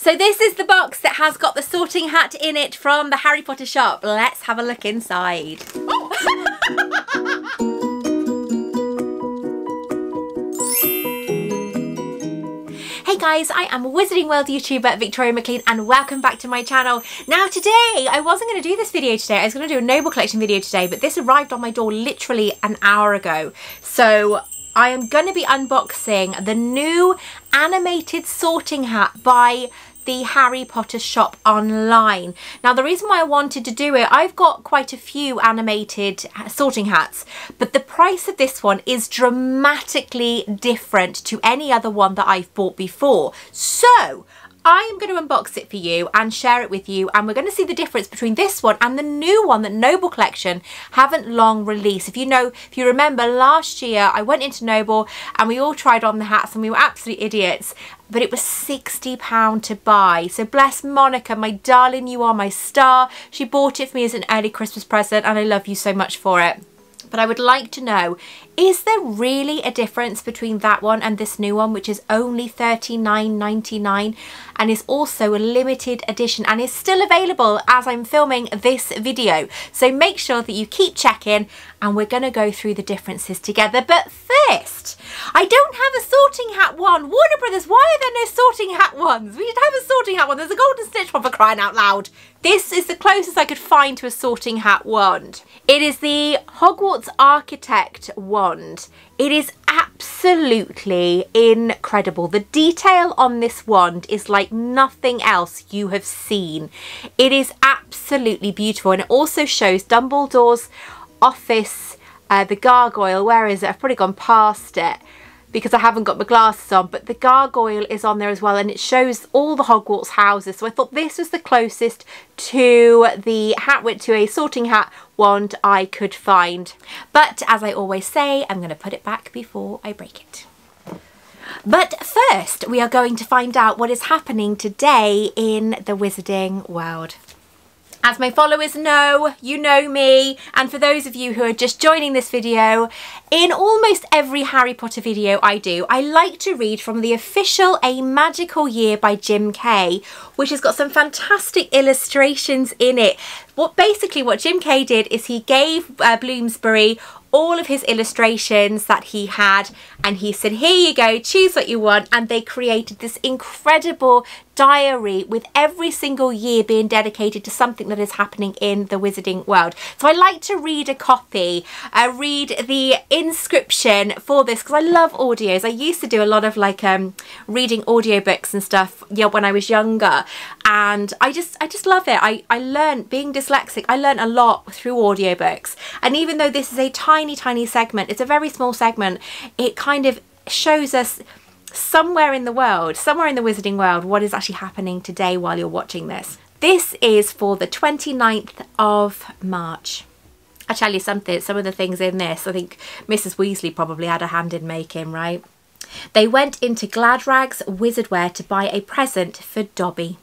So this is the box that has got the sorting hat in it from the Harry Potter shop. Let's have a look inside. Hey guys, I am Wizarding World YouTuber Victoria-Maclean and welcome back to my channel. Now today, I wasn't going to do this video today, I was going to do a Noble Collection video today, but this arrived on my door literally an hour ago. So I am going to be unboxing the new animated sorting hat by the Harry Potter shop online. Now the reason why I wanted to do it, I've got quite a few animated sorting hats, but the price of this one is dramatically different to any other one that I've bought before. So I am going to unbox it for you and share it with you, and we're going to see the difference between this one and the new one that Noble Collection haven't long released. If you remember last year, I went into Noble and we all tried on the hats and we were absolute idiots, but it was £60 to buy. So bless Monica, my darling, you are my star. She bought it for me as an early Christmas present and I love you so much for it. But I would like to know, is there really a difference between that one and this new one, which is only $39.99 and is also a limited edition and is still available as I'm filming this video? So make sure that you keep checking and we're going to go through the differences together. But first, I don't have a sorting hat one. Warner Brothers, why are there no sorting hat ones? We should have a sorting hat one. There's a golden snitch one, for crying out loud. This is the closest I could find to a sorting hat wand. It is the Hogwarts Architect wand. It is absolutely incredible. The detail on this wand is like nothing else you have seen. It is absolutely beautiful, and it also shows Dumbledore's office, the gargoyle. Where is it? I've probably gone past it because I haven't got my glasses on, but the gargoyle is on there as well, and it shows all the Hogwarts houses. So I thought this was the closest to the to a sorting hat wand I could find. But as I always say, I'm going to put it back before I break it. But first, we are going to find out what is happening today in the Wizarding world. As my followers know, you know me, and for those of you who are just joining this video, in almost every Harry Potter video I do, I like to read from the official A Magical Year by Jim Kay, which has got some fantastic illustrations in it. Basically what Jim Kay did is he gave Bloomsbury all of his illustrations that he had, and he said, here you go, choose what you want, and they created this incredible diary with every single year being dedicated to something that is happening in the Wizarding world. So I like to read a copy, read the inscription for this, because I love audios. I used to do a lot of like reading audiobooks and stuff, yeah, when I was younger, and I just love it. I learned, being dyslexic, I learned a lot through audiobooks, and even though this is a tiny segment, it's a very small segment, it kind of shows us somewhere in the world, somewhere in the Wizarding world, what is actually happening today while you're watching this. This is for the 29th of March. I'll tell you something, some of the things in this, I think Mrs. Weasley probably had a hand in making, right? They went into Gladrag's Wizardwear to buy a present for Dobby,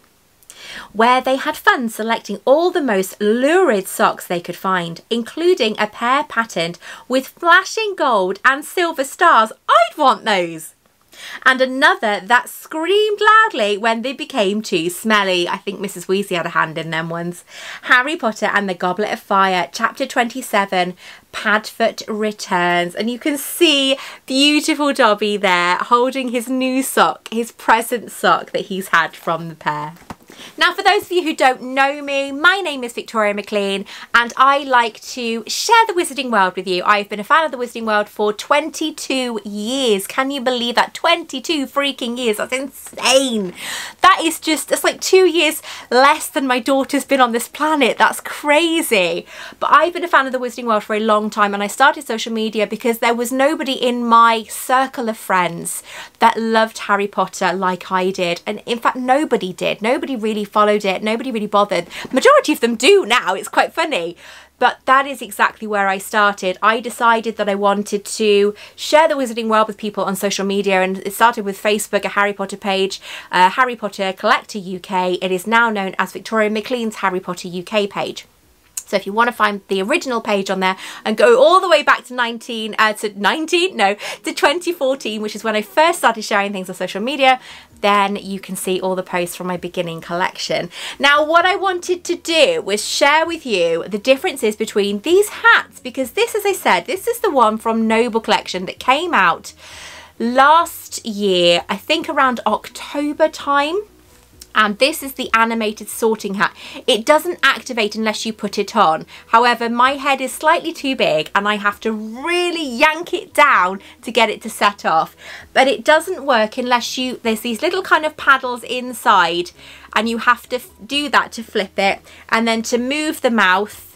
where they had fun selecting all the most lurid socks they could find, including a pair patterned with flashing gold and silver stars. I'd want those! And another that screamed loudly when they became too smelly. I think Mrs. Weasley had a hand in them ones. Harry Potter and the Goblet of Fire, Chapter 27, Padfoot returns. And you can see beautiful Dobby there holding his new sock, his present sock that he's had from the pair. Now, for those of you who don't know me, my name is Victoria-Maclean and I like to share the Wizarding world with you. I've been a fan of the Wizarding world for 22 years. Can you believe that? 22 freaking years. That's insane. That is just, it's like 2 years less than my daughter's been on this planet. That's crazy. But I've been a fan of the Wizarding world for a long time, and I started social media because there was nobody in my circle of friends that loved Harry Potter like I did. And in fact, nobody did. Nobody really followed it. Nobody really bothered. Majority of them do now. It's quite funny. But that is exactly where I started. I decided that I wanted to share the Wizarding world with people on social media, and it started with Facebook, a Harry Potter page, Harry Potter Collector UK. It is now known as Victoria Maclean's Harry Potter UK page. So if you want to find the original page on there and go all the way back to 2014, which is when I first started sharing things on social media, then you can see all the posts from my beginning collection. Now, what I wanted to do was share with you the differences between these hats, because this, as I said, this is the one from Noble Collection that came out last year, I think around October time. And this is the animated sorting hat. It doesn't activate unless you put it on. However, my head is slightly too big and I have to really yank it down to get it to set off. But it doesn't work unless there's these little kind of paddles inside, and you have to do that to flip it. And then to move the mouth,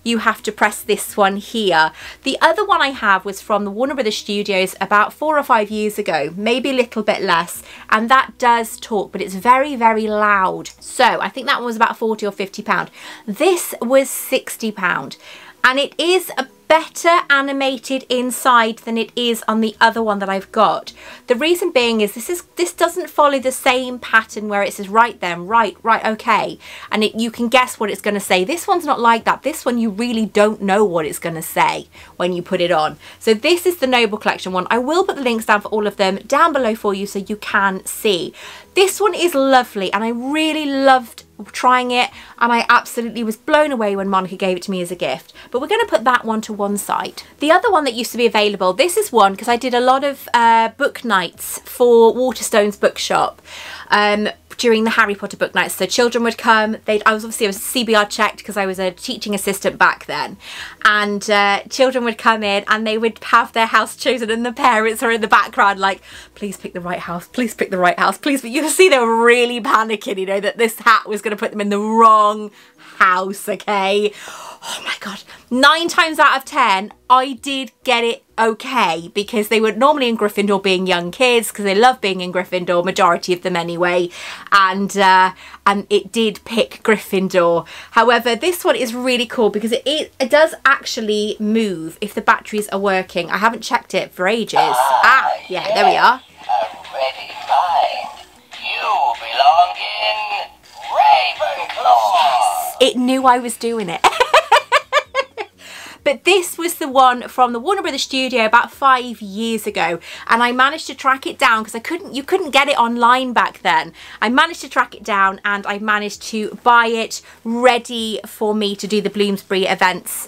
you have to press this one here. The other one I have was from the Warner Brothers Studios about 4 or 5 years ago, maybe a little bit less, and that does talk, but it's very, very loud. So I think that one was about 40 or 50 pound. This was 60 pound, and it is a better animated inside than it is on the other one that I've got. The reason being is this doesn't follow the same pattern where it says right then, right, okay, and you can guess what it's going to say. This one's not like that. This one you really don't know what it's going to say when you put it on. So this is the Noble Collection one. I will put the links down for all of them down below for you so you can see. This one is lovely and I really loved trying it, and I absolutely was blown away when Monica gave it to me as a gift. But we're going to put that one to one side. The other one that used to be available, this is one because I did a lot of book nights for Waterstones Bookshop during the Harry Potter book nights. So children would come, I was CBR checked because I was a teaching assistant back then, and children would come in and they would have their house chosen and the parents are in the background like, please pick the right house, please pick the right house, please. But you can see they were really panicking, you know, that this hat was going to put them in the wrong house, okay? Oh my god, 9 times out of 10 I did get it okay, because they were normally in Gryffindor, being young kids, because they love being in Gryffindor, majority of them anyway, and it did pick Gryffindor. However, this one is really cool because it does actually move if the batteries are working. I haven't checked it for ages. Yeah, there we are. A ready mind. You belong in Ravenclaw. Yes, it knew I was doing it. But this was the one from the Warner Brothers Studio about 5 years ago, and I managed to track it down because you couldn't get it online back then. I managed to track it down and I managed to buy it ready for me to do the Bloomsbury events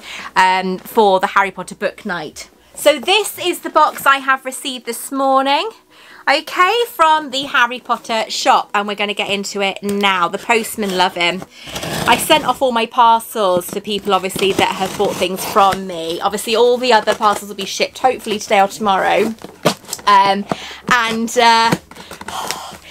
for the Harry Potter book night. So this is the box I have received this morning. Okay, from the Harry Potter shop, and we're going to get into it now. The postman, love him. I sent off all my parcels to people, obviously, that have bought things from me. Obviously, all the other parcels will be shipped, hopefully today or tomorrow.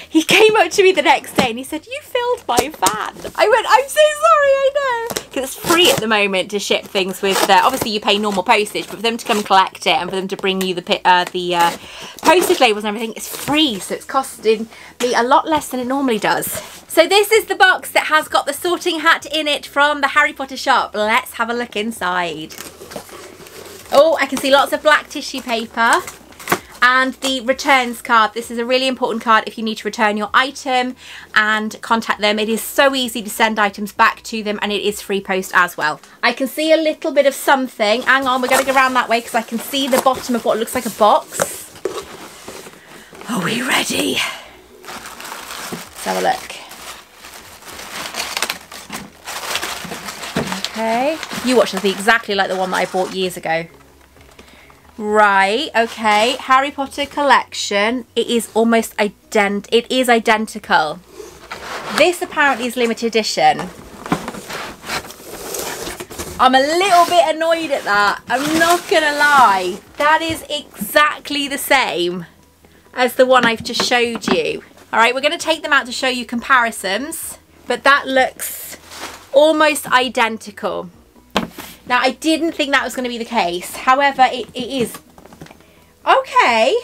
He came up to me the next day and he said, "You filled my van." I went, "I'm so sorry, I know." Because it's free at the moment to ship things with, obviously you pay normal postage, but for them to come and collect it and for them to bring you the postage labels and everything, it's free. So it's costing me a lot less than it normally does. So this is the box that has got the sorting hat in it from the Harry Potter shop. Let's have a look inside. Oh, I can see lots of black tissue paper. And the returns card. This is a really important card if you need to return your item and contact them. It is so easy to send items back to them, and it is free post as well. I can see a little bit of something. Hang on, we're going to go around that way because I can see the bottom of what looks like a box. Are we ready? Let's have a look. Okay. You watch, it'll be exactly like the one that I bought years ago. Right, okay, Harry Potter collection. It is almost identical. This apparently is limited edition. I'm a little bit annoyed at that. I'm not gonna lie. That is exactly the same as the one I've just showed you. All right, we're gonna take them out to show you comparisons, but that looks almost identical. Now, I didn't think that was going to be the case. However, it is. Okay.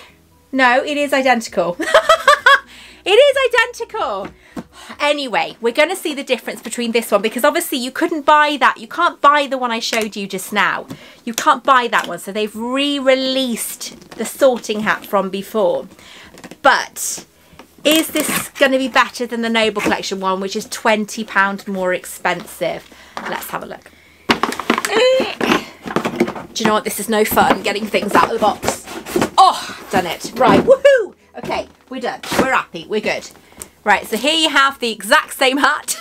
No, it is identical. It is identical. Anyway, we're going to see the difference between this one, because obviously you couldn't buy that. You can't buy the one I showed you just now. You can't buy that one. So they've re-released the sorting hat from before. But is this going to be better than the Noble Collection one, which is £20 more expensive? Let's have a look. Do you know what? This is no fun, getting things out of the box. Oh, done it. Right, woohoo! Okay, we're done. We're happy. We're good. Right, so here you have the exact same hat.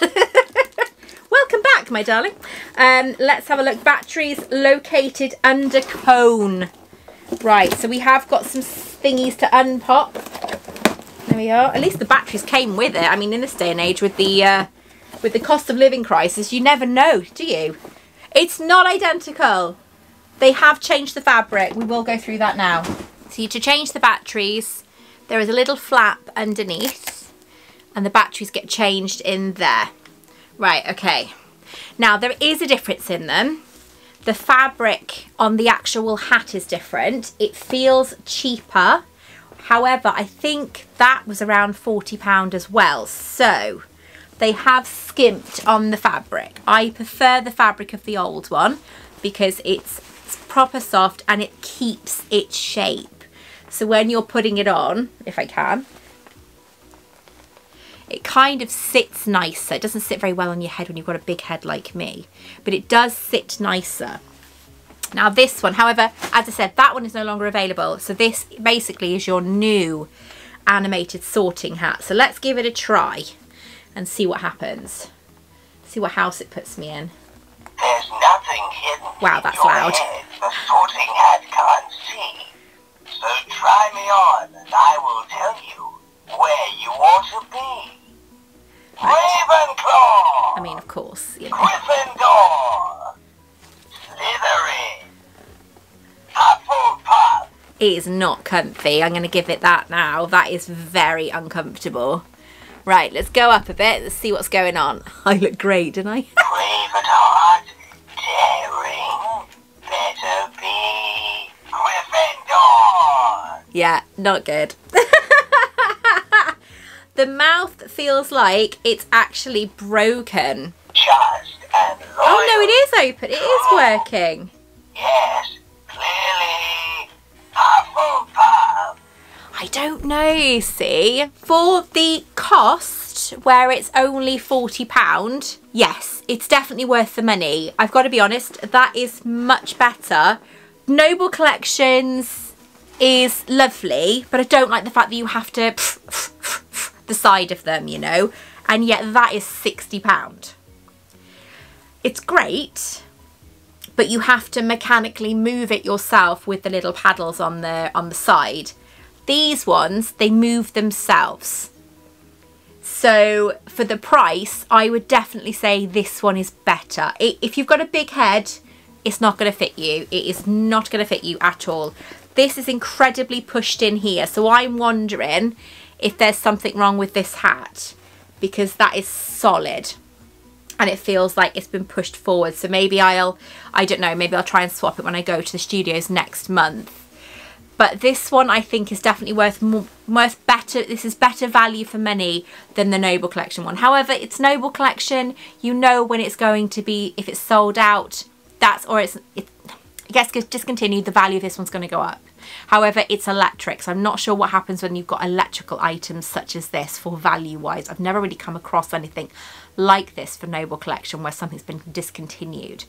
Welcome back, my darling. Let's have a look. Batteries located under cone. Right, so we have got some thingies to unpop. There we are. At least the batteries came with it. I mean, in this day and age with the cost of living crisis, you never know, do you? It's not identical. They have changed the fabric. We will go through that now. So to change the batteries, there is a little flap underneath and the batteries get changed in there. Right, okay. Now there is a difference in them. The fabric on the actual hat is different. It feels cheaper. However, I think that was around £40 as well. So they have skimped on the fabric. I prefer the fabric of the old one because it's proper soft and it keeps its shape. So when you're putting it on, if I can, it kind of sits nicer. It doesn't sit very well on your head when you've got a big head like me, but it does sit nicer. Now this one, however, as I said, that one is no longer available. So this basically is your new animated sorting hat. So let's give it a try and see what happens. See what house it puts me in. There's nothing hidden. Wow, that's loud. Head the sorting hat can't see. So try me on and I will tell you where you ought to be. Ravenclaw! I mean, of course, you know. Gryffindor! Slytherin! Hufflepuff! It is not comfy. I'm going to give it that now. That is very uncomfortable. Right, let's go up a bit. Let's see what's going on. I look great, don't I? Brave at heart, daring, better be Gryffindor! Yeah, not good. The mouth feels like it's actually broken. Just and loyal. Oh no, it is open. It is working. Yes, clearly. Hufflepuff. I don't know, see? For the cost, where it's only £40, yes, it's definitely worth the money. I've got to be honest, that is much better. Noble Collections is lovely, but I don't like the fact that you have to the side of them, you know, and yet that is £60. It's great, but you have to mechanically move it yourself with the little paddles on the side. These ones, they move themselves. So for the price, I would definitely say this one is better. If you've got a big head, it's not going to fit you. It is not going to fit you at all. This is incredibly pushed in here. So I'm wondering if there's something wrong with this hat, because that is solid and it feels like it's been pushed forward. So maybe I don't know, maybe I'll try and swap it when I go to the studios next month. But this one I think is definitely worth better. This is better value for money than the Noble Collection one. However, it's Noble Collection. You know when it's going to be, if it's sold out, it gets discontinued, the value of this one's going to go up. However, it's electric, so I'm not sure what happens when you've got electrical items such as this for value-wise. I've never really come across anything like this for Noble Collection where something's been discontinued.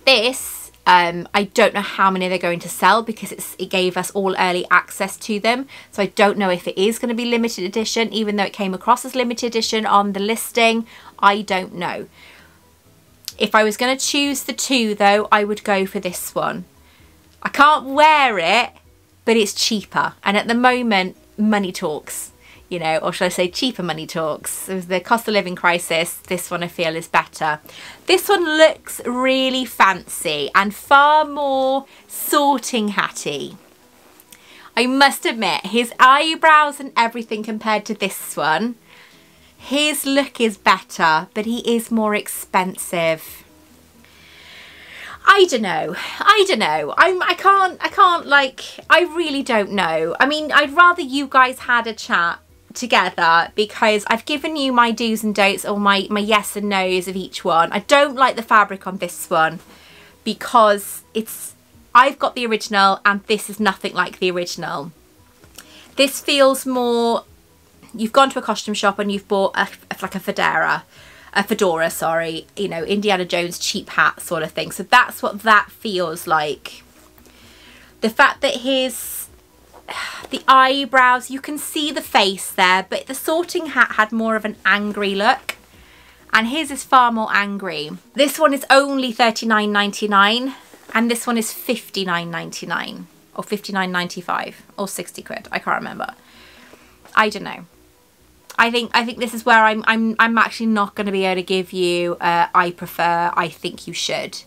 This, I don't know how many they're going to sell because it gave us all early access to them. So I don't know if it is going to be limited edition, even though it came across as limited edition on the listing. I don't know. If I was going to choose the two, though, I would go for this one. I can't wear it, but it's cheaper. And at the moment, money talks, you know, or should I say cheaper money talks. With the cost of living crisis, this one I feel is better. This one looks really fancy and far more sorting hatty. I must admit, his eyebrows and everything compared to this one, his look is better, but he is more expensive. I don't know. I really don't know. I mean, I'd rather you guys had a chat together because I've given you my do's and don'ts, or my yes and no's of each one. I don't like the fabric on this one because I've got the original and this is nothing like the original. This feels more, you've gone to a costume shop and you've bought like a fedora. a fedora, sorry, you know, Indiana Jones cheap hat sort of thing. So that's what that feels like. The fact that the eyebrows, you can see the face there, but the sorting hat had more of an angry look, and his is far more angry. This one is only $39.99 and this one is $59.99 or $59.95 or 60 quid. I can't remember. I don't know. I think this is where I'm actually not going to be able to give you I prefer, I think you should,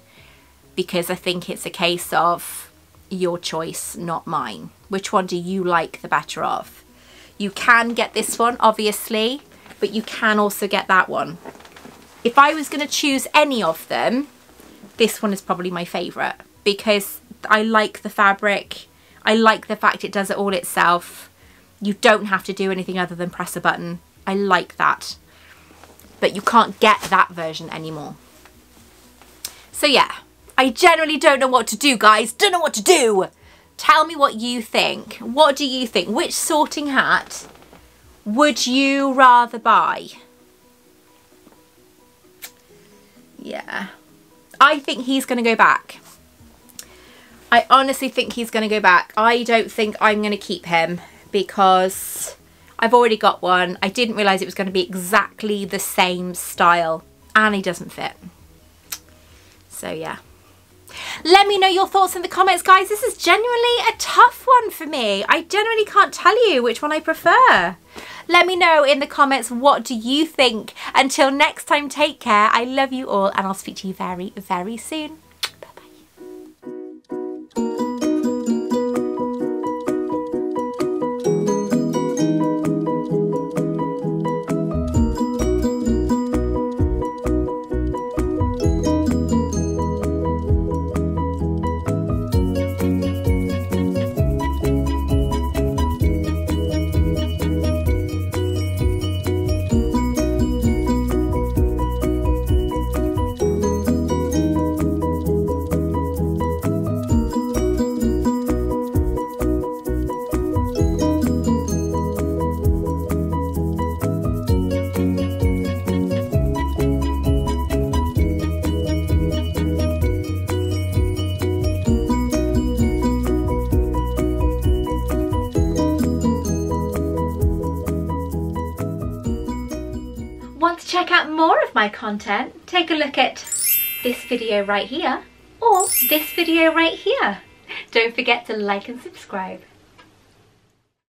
because I think it's a case of your choice, not mine. Which one do you like the better of? You can get this one, obviously, but you can also get that one. If I was going to choose any of them, this one is probably my favourite, because I like the fabric. I like the fact it does it all itself. You don't have to do anything other than press a button. I like that. But you can't get that version anymore. So yeah, I generally don't know what to do, guys. Don't know what to do. Tell me what you think. What do you think? Which sorting hat would you rather buy? Yeah, I think he's going to go back. I honestly think he's going to go back. I don't think I'm going to keep him because I've already got one. I didn't realise it was going to be exactly the same style and he doesn't fit. So yeah. Let me know your thoughts in the comments, guys. This is genuinely a tough one for me. I genuinely can't tell you which one I prefer. Let me know in the comments, what do you think? Until next time, take care. I love you all and I'll speak to you very, very soon. Want to check out more of my content? Take a look at this video right here or this video right here. Don't forget to like and subscribe.